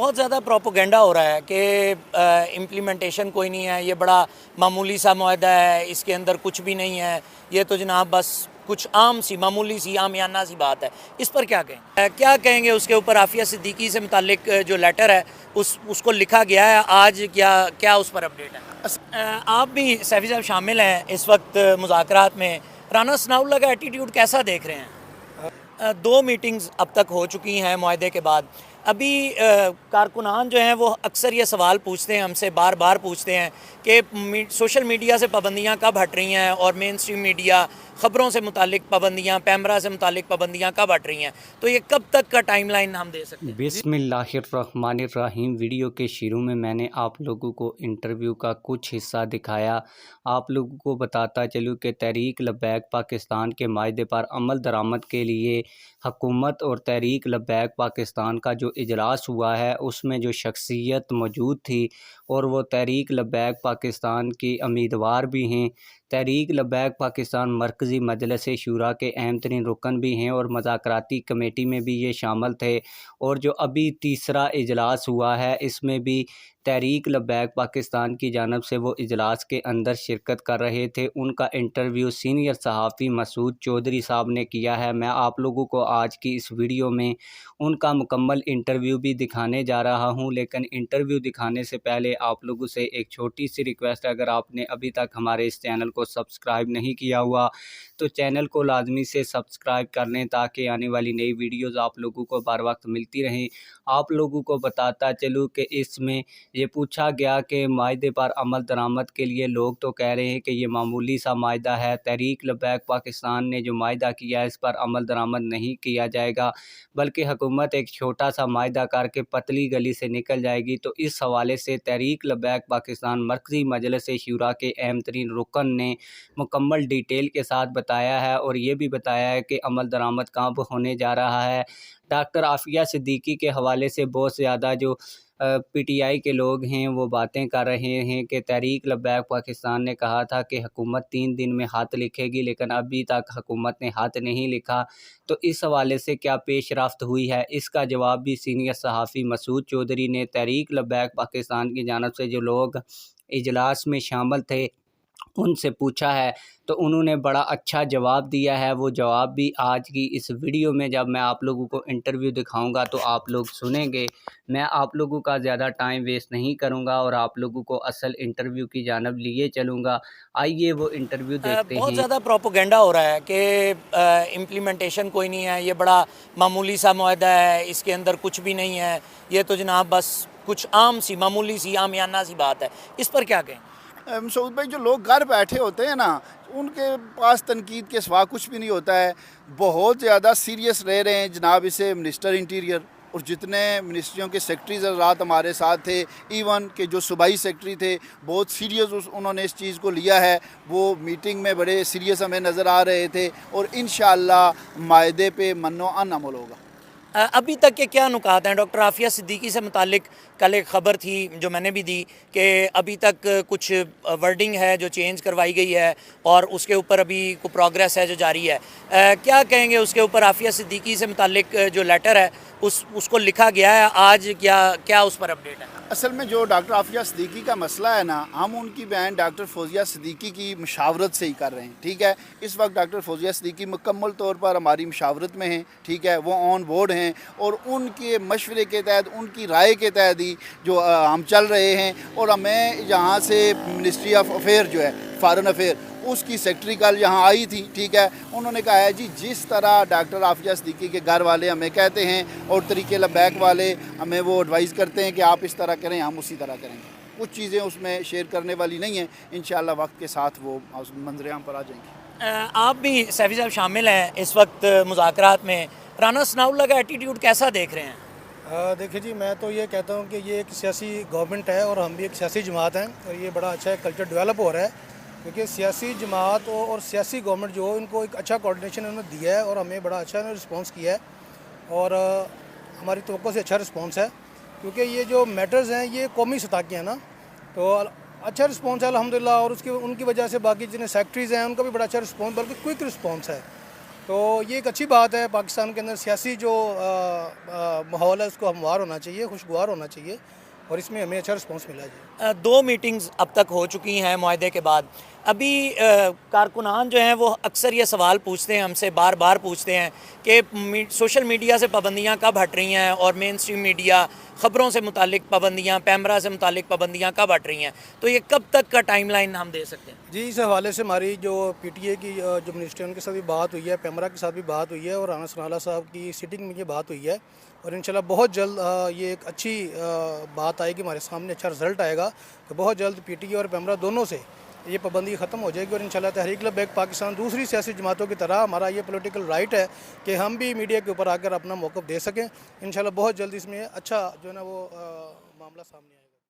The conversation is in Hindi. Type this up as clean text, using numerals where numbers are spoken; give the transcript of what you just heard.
बहुत ज़्यादा प्रोपोगेंडा हो रहा है कि इम्प्लीमेंटेशन कोई नहीं है, ये बड़ा मामूली सा मुआहदा है, इसके अंदर कुछ भी नहीं है, ये तो जनाब बस कुछ आम सी मामूली सी आमियाना सी बात है। इस पर क्या कहें, क्या कहेंगे उसके ऊपर? आफिया सिद्दीकी से मुतालिक जो लेटर है उसको लिखा गया है आज, क्या उस पर अपडेट है? आप भी सैफी साहब शामिल हैं इस वक्त मुज़ाकरात में। राना सनाउल्लाह का एटीट्यूड कैसा देख रहे हैं? 2 मीटिंग्स अब तक हो चुकी हैं मुआहदे के बाद। अभी कारकुनान जो हैं वो अक्सर ये सवाल पूछते हैं हमसे, बार बार पूछते हैं कि सोशल मीडिया से पाबंदियाँ कब हट रही हैं और मेन स्ट्रीम मीडिया ख़बरों से मुतालिक पाबंदियाँ, पैमरा से मुतालिक पाबंदियाँ कब हट रही हैं? तो ये कब तक का टाइमलाइन हम दे सकते हैं? बिस्मिल्लाहिर्रहमानिर्रहीम। वीडियो के शुरू में मैंने आप लोगों को इंटरव्यू का कुछ हिस्सा दिखाया। आप लोगों को बताता चलूँ कि तहरीक लब्बैक पाकिस्तान के मायदे पर अमल दरामद के लिए हुकूमत और तहरीक लब्बैक पाकिस्तान का जो इजलास हुआ है उसमें जो शख्सियत मौजूद थी और वो तहरीक लब्बैक पाकिस्तान की उम्मीदवार भी हैं, तहरीक लब्बैक पाकिस्तान मरकज़ी मजलिस शूरा के अहम तरीन रुकन भी हैं और मज़ाकराती कमेटी में भी ये शामिल थे। और जो अभी तीसरा इजलास हुआ है इसमें भी तहरीक लब्बैक पाकिस्तान की जानिब से वो इजलास के अंदर शिरकत कर रहे थे। उनका इंटरव्यू सीनियर सहाफ़ी मसूद चौधरी साहब ने किया है। मैं आप लोगों को आज की इस वीडियो में उनका मुकम्मल इंटरव्यू भी दिखाने जा रहा हूं, लेकिन इंटरव्यू दिखाने से पहले आप लोगों से एक छोटी सी रिक्वेस्ट है, अगर आपने अभी तक हमारे इस चैनल को सब्सक्राइब नहीं किया हुआ तो चैनल को लाजमी से सब्सक्राइब कर लें ताकि आने वाली नई वीडियोज़ आप लोगों को बर वक्त मिलती रहें। आप लोगों को बताता चलूँ कि इसमें ये पूछा गया कि मायदे पर अमल दरामद के लिए लोग तो कह रहे हैं कि ये मामूली सा मायदा है, तहरीक लब्बैक पाकिस्तान ने जो मायदा किया है इस पर अमल दरामद नहीं किया जाएगा, बल्कि हुकूमत एक छोटा सा मायदा करके पतली गली से निकल जाएगी। तो इस हवाले से तहरीक लब्बैक पाकिस्तान मरकज़ी मजलिस शूरा के अहम तरीन रुकन ने मुकम्मल डिटेल के साथ बताया है और ये भी बताया है कि अमल दरामद कब होने जा रहा है। डॉक्टर आफिया सिद्दीकी के हवाले से बहुत ज़्यादा जो पीटीआई के लोग हैं वो बातें कर रहे हैं कि तहरीक लब्बैक पाकिस्तान ने कहा था कि हुकूमत 3 दिन में ख़त लिखेगी, लेकिन अभी तक हुकूमत ने ख़त नहीं लिखा। तो इस हवाले से क्या पेश रफ्त हुई है, इसका जवाब भी सीनियर सहाफ़ी मसूद चौधरी ने तहरीक लब्बैक पाकिस्तान की जानिब से जो लोग इजलास में शामिल थे उनसे पूछा है, तो उन्होंने बड़ा अच्छा जवाब दिया है। वो जवाब भी आज की इस वीडियो में जब मैं आप लोगों को इंटरव्यू दिखाऊंगा तो आप लोग सुनेंगे। मैं आप लोगों का ज़्यादा टाइम वेस्ट नहीं करूंगा और आप लोगों को असल इंटरव्यू की जानिब लिए चलूंगा। आइए वो इंटरव्यू देखते बहुत हैं। ज़्यादा प्रोपोगेंडा हो रहा है कि इम्प्लीमेंटेशन कोई नहीं है, ये बड़ा मामूली सा मुआहदा है, इसके अंदर कुछ भी नहीं है, ये तो जनाब बस कुछ आम सी मामूली सी आमियाना सी बात है। इस पर क्या कहें? मसूद भाई, जो लोग घर बैठे होते हैं ना, उनके पास तनकीद के सिवा कुछ भी नहीं होता है। बहुत ज़्यादा सीरियस रह रहे हैं जनाब इसे मिनिस्टर इंटीरियर और जितने मिनिस्ट्रियों के सेक्रेटरीज रात हमारे साथ थे, इवन के जो सूबाई सेक्रेटरी थे, बहुत सीरियस उन्होंने इस चीज़ को लिया है। वो मीटिंग में बड़े सीरियस हमें नज़र आ रहे थे और इंशाअल्लाह मायदे पे मन्नो अन अमल होगा। अभी तक के क्या नुकात हैं? डॉक्टर आफिया सिद्दीकी से मुतालिक कल एक ख़बर थी जो मैंने भी दी कि अभी तक कुछ वर्डिंग है जो चेंज करवाई गई है और उसके ऊपर अभी कोई प्रोग्रेस है जो जारी है। क्या कहेंगे उसके ऊपर? आफिया सिद्दीकी से मुतालिक जो लेटर है उसको लिखा गया है आज, क्या उस पर अपडेट है? असल में जो डॉक्टर आफिया सिद्दीकी का मसला है ना, हम उनकी बहन डॉक्टर फौजिया सिद्दीकी की मशावरत से ही कर रहे हैं। ठीक है, इस वक्त डॉक्टर फौजिया सिद्दीकी मुकम्मल तौर पर हमारी मशावरत में हैं। ठीक है, वो ऑन बोर्ड हैं और उनके मशवरे के तहत, उनकी राय के तहत ही जो हम चल रहे हैं। और हमें यहाँ से मिनिस्ट्री ऑफ अफेयर जो है, फॉरेन अफेयर, उसकी सेक्रेटरी कल यहाँ आई थी। ठीक है, उन्होंने कहा है जी जिस तरह डॉक्टर आफिया सिद्दीकी के घर वाले हमें कहते हैं और तरीके लब्बैक वाले हमें वो एडवाइस करते हैं कि आप इस तरह करें, हम उसी तरह करेंगे। कुछ चीज़ें उसमें शेयर करने वाली नहीं हैं, इंशाअल्लाह वक्त के साथ वो मंजरेआम पर आ जाएंगी। आप भी सैफी साहब शामिल हैं इस वक्त मुज़ाकरात में। राना सनाउल्लाह का एटीट्यूड कैसा देख रहे हैं? देखिए जी, मैं तो ये कहता हूँ कि ये एक सियासी गवर्नमेंट है और हम भी एक सियासी जमात हैं और ये बड़ा अच्छा कल्चर डेवलप हो रहा है, क्योंकि सियासी जमात और सियासी गवर्नमेंट जो इनको एक अच्छा कोऑर्डिनेशन उन्होंने दिया है और हमें बड़ा अच्छा रिस्पांस किया है और हमारी तवक्को से अच्छा रिस्पांस है, क्योंकि ये जो मैटर्स हैं ये कौमी सतह के हैं ना, तो अच्छा रिस्पांस है अल्हम्दुलिल्लाह। और उसकी उनकी वजह से बाकी जितने सेक्रेटरीज़ हैं उनका भी बड़ा अच्छा रिस्पांस, बल्कि क्विक रिस्पांस है। तो ये एक अच्छी बात है। पाकिस्तान के अंदर सियासी जो माहौल है उसको हमवार होना चाहिए, खुशगवार होना चाहिए, और इसमें हमें अच्छा रिस्पॉन्स मिला है। 2 मीटिंग्स अब तक हो चुकी हैं मुआहदे के बाद। अभी कारकुनान जो हैं वो अक्सर ये सवाल पूछते हैं हमसे, बार बार पूछते हैं कि सोशल मीडिया से पाबंदियां कब हट रही हैं और मेन स्ट्रीम मीडिया ख़बरों से मुतालिक पाबंदियां, पैमरा से मुतालिक पाबंदियां कब हट रही हैं, तो ये कब तक का टाइमलाइन हम दे सकते हैं? जी, इस हवाले से हमारी जो PTA की जो मिनिस्टर उनके साथ भी बात हुई है, पैमरा के साथ भी बात हुई है, और राना सनाला साहब की सिटिंग में ये बात हुई है, और इंशाल्लाह बहुत जल्द ये एक अच्छी बात आएगी हमारे सामने, अच्छा रिजल्ट आएगा कि बहुत जल्द PTA और पैमरा दोनों से ये पाबंदी ख़त्म हो जाएगी, और इंशाल्लाह तहरीक लब्बैक पाकिस्तान दूसरी सियासी जमातों की तरह हमारा ये पॉलिटिकल राइट है कि हम भी मीडिया के ऊपर आकर अपना मौक़िफ़ दे सकें। इंशाल्लाह बहुत जल्द इसमें अच्छा जो है ना वो मामला सामने आएगा।